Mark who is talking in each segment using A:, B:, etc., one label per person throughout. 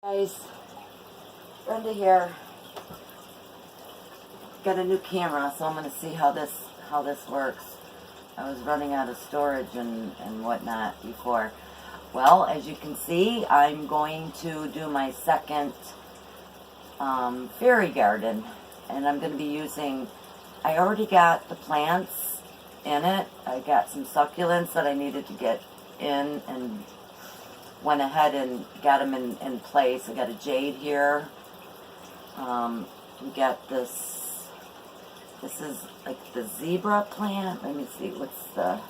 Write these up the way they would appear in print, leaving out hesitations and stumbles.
A: Guys, Brenda here. Got a new camera, so I'm going to see how this works. I was running out of storage and whatnot before. Well, as you can see, I'm going to do my second fairy garden, and I'm going to be using. I already got the plants in it. I got some succulents that I needed to get in, and went ahead and got them in place. I got a jade here. We got this is like the zebra plant. Let me see, what's the...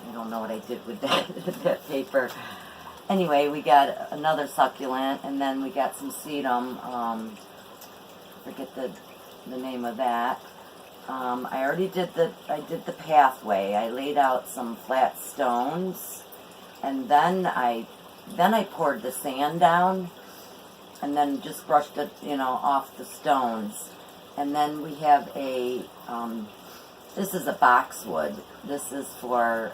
A: I don't know what I did with that paper. Anyway, we got another succulent, and then we got some sedum. Forget the name of that. I already did the pathway. I laid out some flat stones, and then I poured the sand down, and then just brushed it, off the stones. And then we have a this is a boxwood. This is for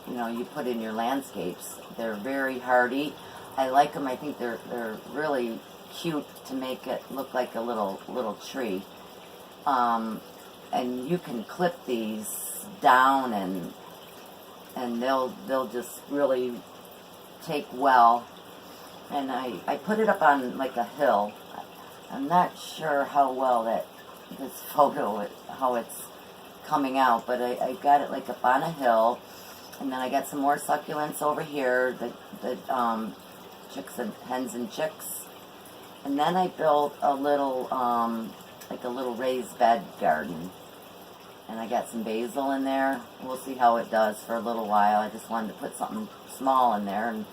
A: you put in your landscapes. They're very hardy. I like them. I think they're really cute to make it look like a little tree. And you can clip these down, and they'll just really take well. And I put it up on like a hill. I'm not sure how well this photo, how it's coming out, but I got it like up on a hill. And then I got some more succulents over here, the chicks and hens and chicks. And then I built a little like a little raised bed garden, and I got some basil in there. We'll see how it does for a little while. I just wanted to put something small in there, and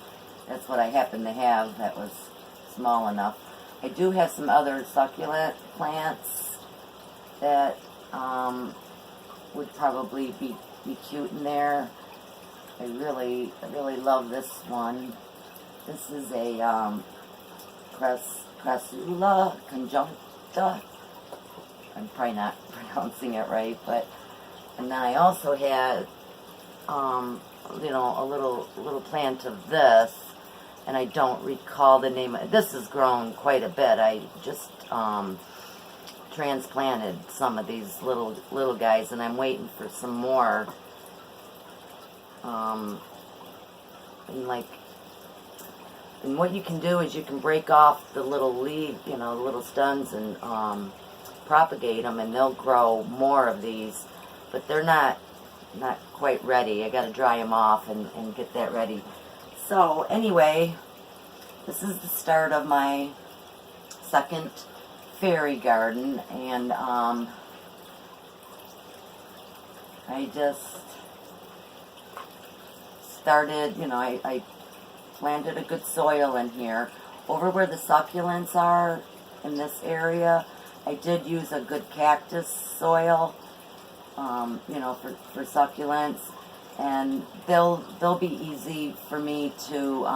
A: that's what I happen to have that was small enough. I do have some other succulent plants that would probably be cute in there. I really love this one. This is a Crassula conjuncta. I'm probably not pronouncing it right, and then I also had, a little plant of this, and I don't recall the name. This has grown quite a bit. I just transplanted some of these little guys, and I'm waiting for some more. And what you can do is you can break off the little leaf, the little stems, and propagate them, and they'll grow more of these, but they're not quite ready. I got to dry them off and get that ready. So anyway, this is the start of my second fairy garden, and I just started, I planted a good soil in here. Over where the succulents are in this area, I did use a good cactus soil, for succulents, and they'll be easy for me to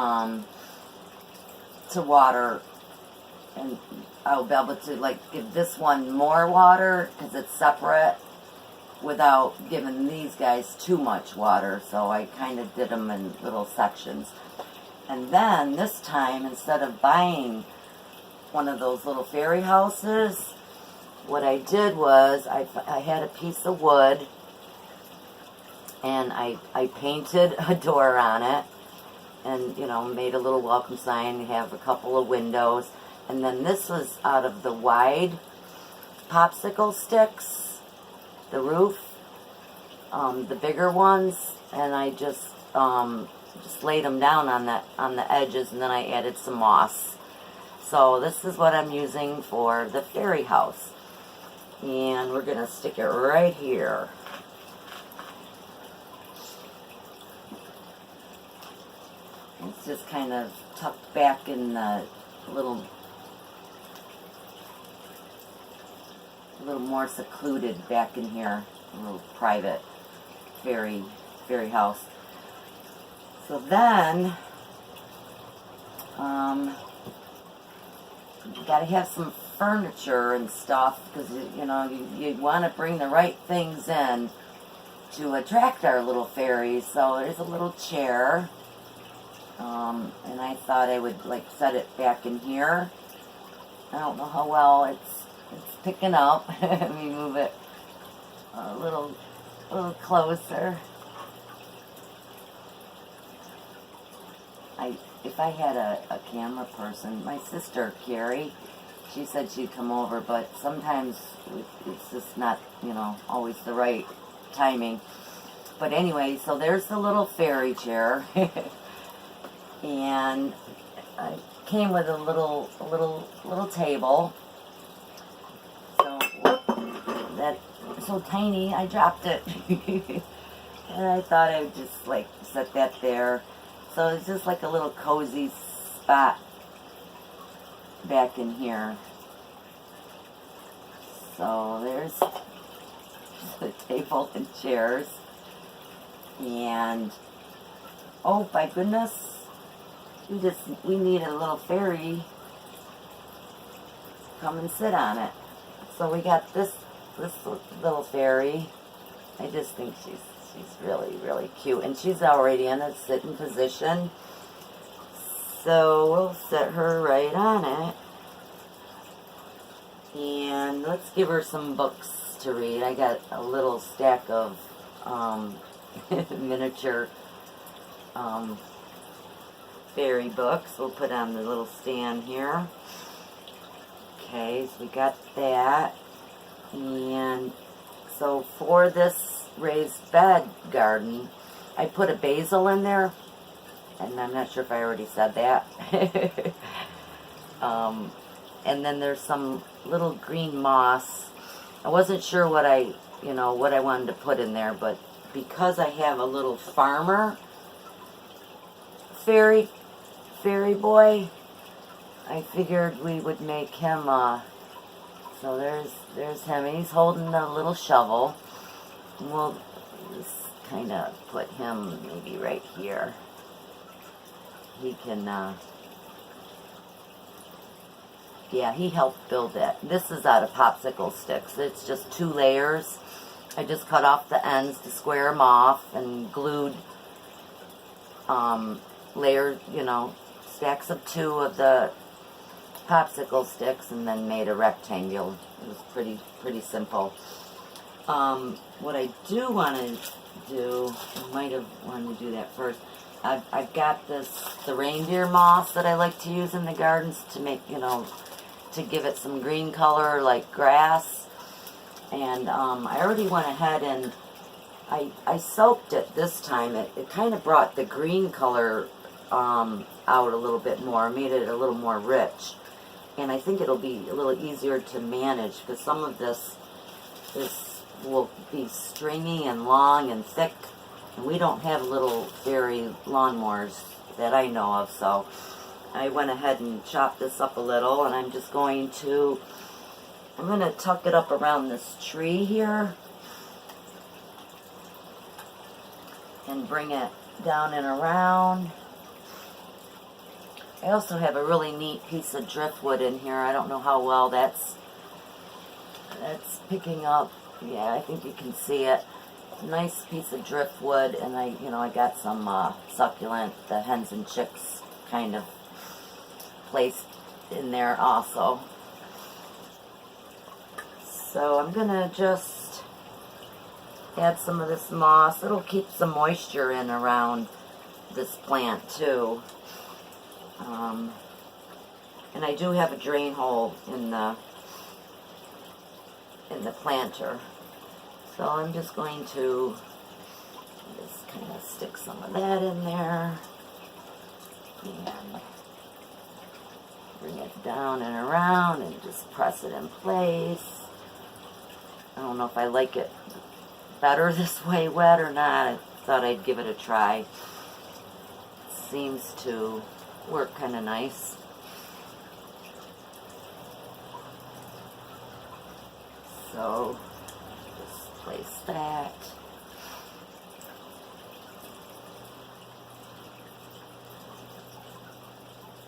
A: water, and I'll be able to give this one more water because it's separate without giving these guys too much water. So I kind of did them in little sections. And then this time, instead of buying one of those little fairy houses, what I did was I had a piece of wood, and I painted a door on it, and made a little welcome sign, have a couple of windows, and then this was out of the wide popsicle sticks, the roof, the bigger ones, and I just laid them down on the edges, and then I added some moss. So this is what I'm using for the fairy house. And we're going to stick it right here. It's just kind of tucked back in the little more secluded back in here. A little private fairy house. So then, you gotta have some furniture and stuff, because you want to bring the right things in to attract our little fairies. So there's a little chair, and I thought I would like set it back in here. I don't know how well it's picking up. Let me move it a little closer. If I had a camera person, my sister Carrie, she said she'd come over, but sometimes it's just not, always the right timing. But anyway, so there's the little fairy chair, and I came with a little table. So whoop, that's so tiny, I dropped it, and I thought I would just like set that there. So it's just like a little cozy spot back in here. So there's the table and chairs. And oh my goodness, we need a little fairy come and sit on it. So we got this little fairy. I just think she's really, really cute. And she's already in a sitting position. So we'll set her right on it. And let's give her some books to read. I got a little stack of miniature fairy books. We'll put on the little stand here. Okay, so we got that. And so for this raised bed garden, I put a basil in there, and I'm not sure if I already said that. And then there's some little green moss. I wasn't sure what I wanted to put in there, but because I have a little farmer fairy boy, I figured we would make him so there's him. He's holding a little shovel. We'll just kind of put him maybe right here. He can, yeah, he helped build that. This is out of popsicle sticks. It's just 2 layers. I just cut off the ends to square them off and glued layers, stacks of 2 of the popsicle sticks, and then made a rectangle. It was pretty simple. What I do want to do, I might have wanted to do that first. I've got the reindeer moss that I like to use in the gardens to make, to give it some green color like grass. And I already went ahead and I soaked it this time. It kind of brought the green color out a little bit more, made it a little more rich. And I think it'll be a little easier to manage because some of this will be stringy and long and thick, and we don't have little fairy lawnmowers that I know of, so I went ahead and chopped this up a little, and I'm going to tuck it up around this tree here and bring it down and around. I also have a really neat piece of driftwood in here. I don't know how well that's picking up. Yeah, I think you can see it. Nice piece of driftwood, and I got some succulent, the hens and chicks kind of placed in there also. So I'm gonna just add some of this moss. It'll keep some moisture in around this plant too. And I do have a drain hole in the planter. So I'm just going to just kind of stick some of that in there and bring it down and around and just press it in place. I don't know if I like it better this way wet or not. I thought I'd give it a try. It seems to work kind of nice. So just place that.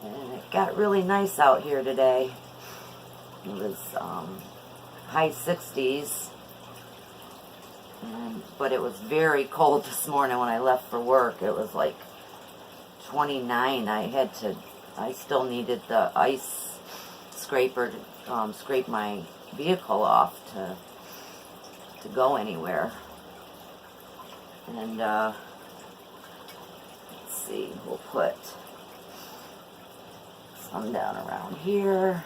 A: And it got really nice out here today. It was high 60s. But it was very cold this morning when I left for work. It was like 29. I still needed the ice scraper to scrape my vehicle off to go anywhere. And let's see, we'll put some down around here.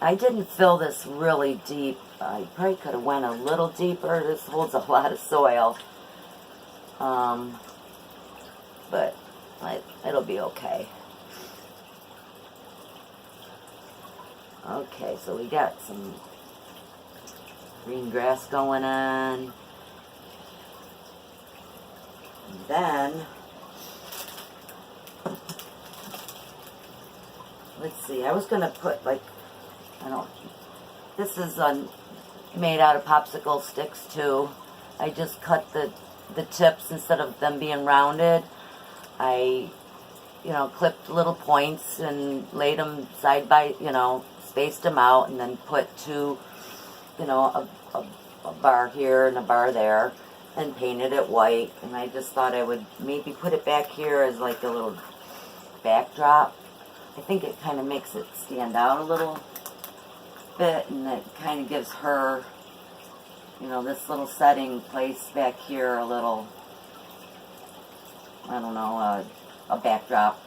A: I didn't fill this really deep. I probably could have went a little deeper. This holds a lot of soil. But it'll be okay. Okay, so we got some green grass going on. And then, let's see, I was going to put like, this is made out of popsicle sticks too. I just cut the tips instead of them being rounded. I, clipped little points and laid them side by, spaced them out, and then put two, a bar here and a bar there, and painted it white. And I just thought I would maybe put it back here as like a little backdrop. I think it kind of makes it stand out a little bit, and it kind of gives her, this little setting place back here a little, I don't know, a backdrop,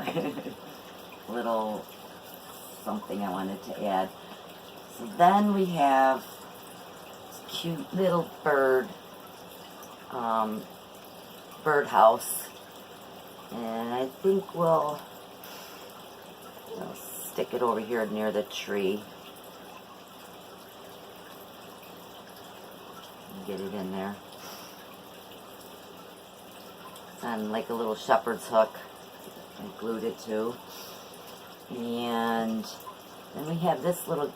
A: little something I wanted to add. So then we have this cute little birdhouse, and I think we'll stick it over here near the tree. Get it in there. It's on like a little shepherd's hook. I glued it to. And then we have this little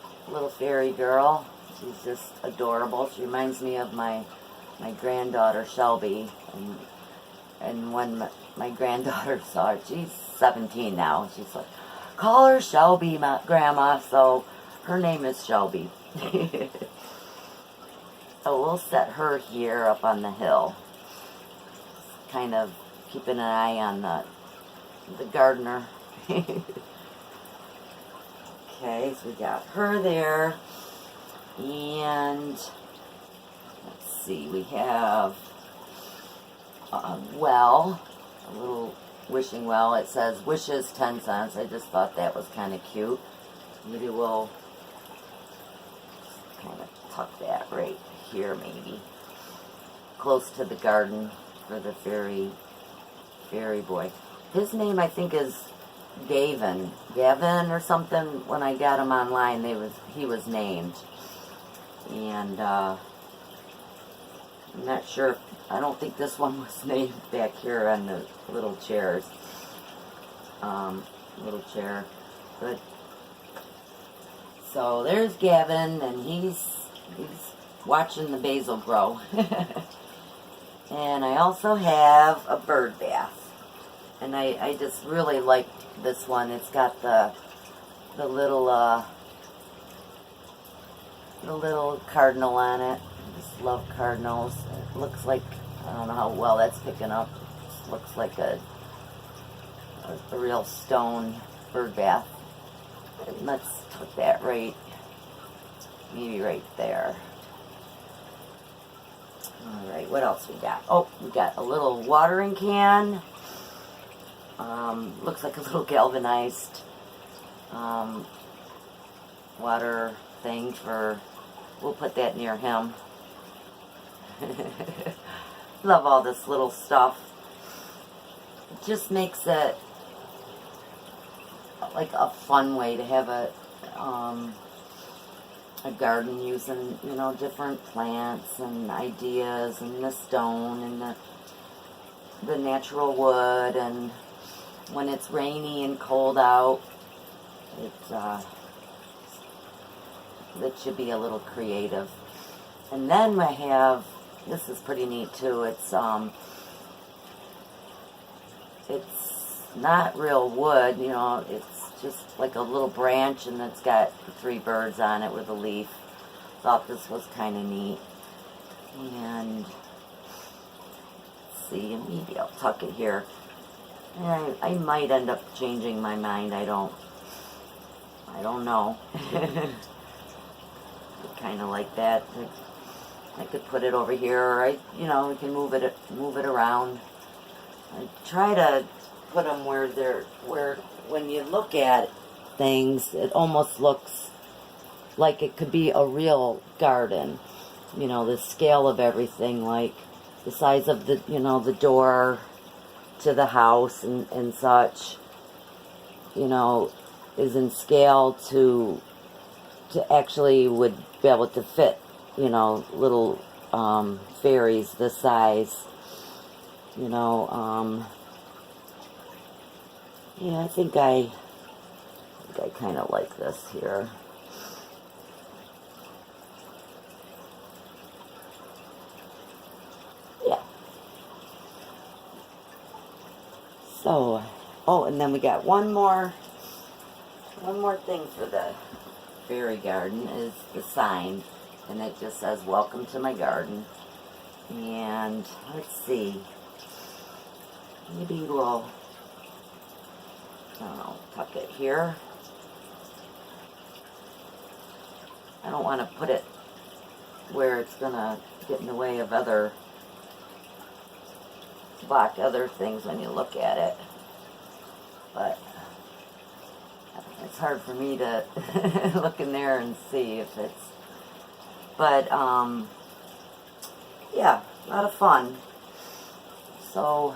A: fairy girl. She's just adorable. She reminds me of my granddaughter Shelby. And when my granddaughter saw her, she's 17 now. She's like, call her Shelby, Grandma. So her name is Shelby. So we'll set her here up on the hill. Kind of keeping an eye on the gardener. Okay, so we got her there. And let's see, we have a well, a little wishing well. It says wishes 10 cents. I just thought that was kind of cute. Maybe we'll kind of tuck that right here, maybe close to the garden for the fairy boy. His name I think is Gavin or something. When I got him online, he was named, and I'm not sure. I don't think this one was named back here on the little chairs. Little chair, but so there's Gavin, and he's watching the basil grow. And I also have a bird bath, and I just really like this one. It's got the little cardinal on it. I just love cardinals. It looks like, I don't know how well that's picking up. It looks like a real stone bird bath. And let's put that maybe right there. Alright, what else we got? Oh, we got a little watering can. Looks like a little galvanized water thing we'll put that near him. Love all this little stuff. It just makes it like a fun way to have a garden using, different plants and ideas, and the stone and the natural wood. And when it's rainy and cold out, it should be a little creative. And then I have, this is pretty neat too. It's not real wood, it's just like a little branch, and it's got 3 birds on it with a leaf. Thought this was kind of neat. And let's see, and maybe I'll tuck it here. And I might end up changing my mind. I don't know. Kind of like that. I could put it over here, or we can move it around. I try to put them where when you look at things, it almost looks like it could be a real garden. The scale of everything, like the size of the, the door to the house and such, is in scale to actually would be able to fit, little fairies this size, yeah, I think I kind of like this here. Yeah. So, oh, and then we got one more thing for the fairy garden is the sign, and it just says welcome to my garden. And let's see, maybe we'll, I don't know, tuck it here. I don't want to put it where it's gonna get in the way of block other things when you look at it, but it's hard for me to look in there and see if it's, but yeah, a lot of fun. So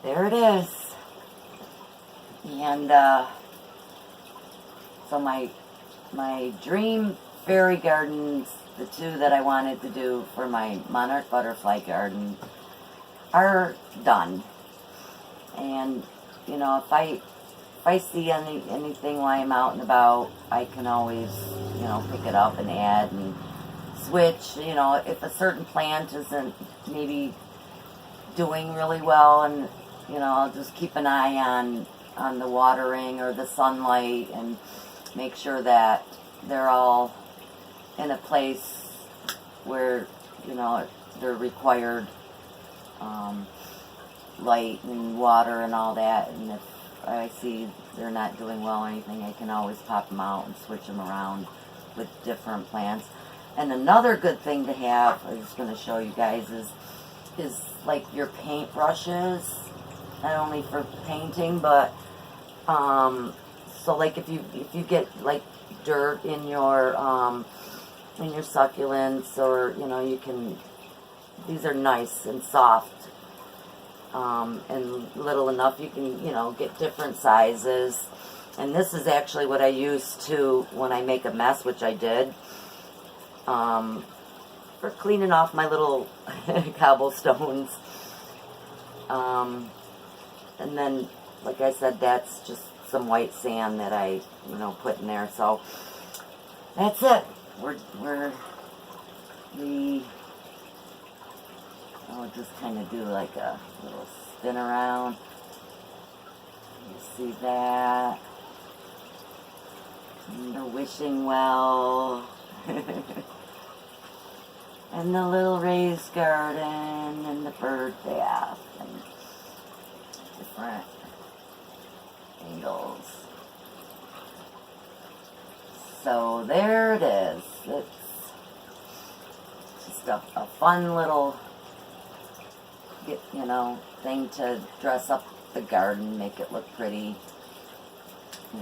A: there it is. And so my dream fairy gardens, the two that I wanted to do for my monarch butterfly garden, are done. And if I see anything while I'm out and about, I can always pick it up and add and switch. If a certain plant isn't maybe doing really well, and I'll just keep an eye on the watering or the sunlight and make sure that they're all in a place where they're required light and water and all that. And if I see they're not doing well or anything, I can always pop them out and switch them around with different plants. And another good thing to have, I'm just going to show you guys, is like your paint brushes, not only for painting, but so like if you get like dirt in your succulents, or you can, these are nice and soft, and little enough you can get different sizes. And this is actually what I use to when I make a mess, which I did, for cleaning off my little cobblestones. And then, like I said, that's just some white sand that I put in there. So that's it. I'll just kind of do like a little spin around. You see that? And the wishing well. And the little raised garden and the bird bath and different angles. So there it is. It's just a fun little thing to dress up the garden, make it look pretty.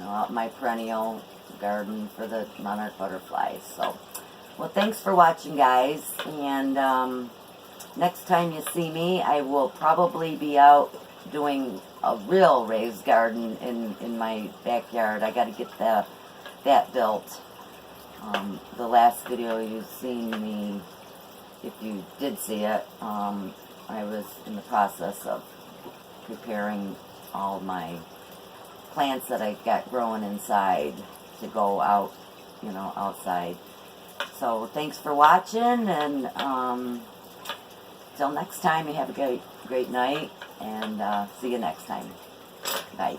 A: Out my perennial garden for the monarch butterflies. So, well, thanks for watching, guys. And next time you see me, I will probably be out doing a real raised garden in my backyard. I got to get that built. The last video you've seen me, if you did see it, I was in the process of preparing all my plants that I got growing inside to go out, outside. So thanks for watching, and till next time, you have a great night, and see you next time. Bye.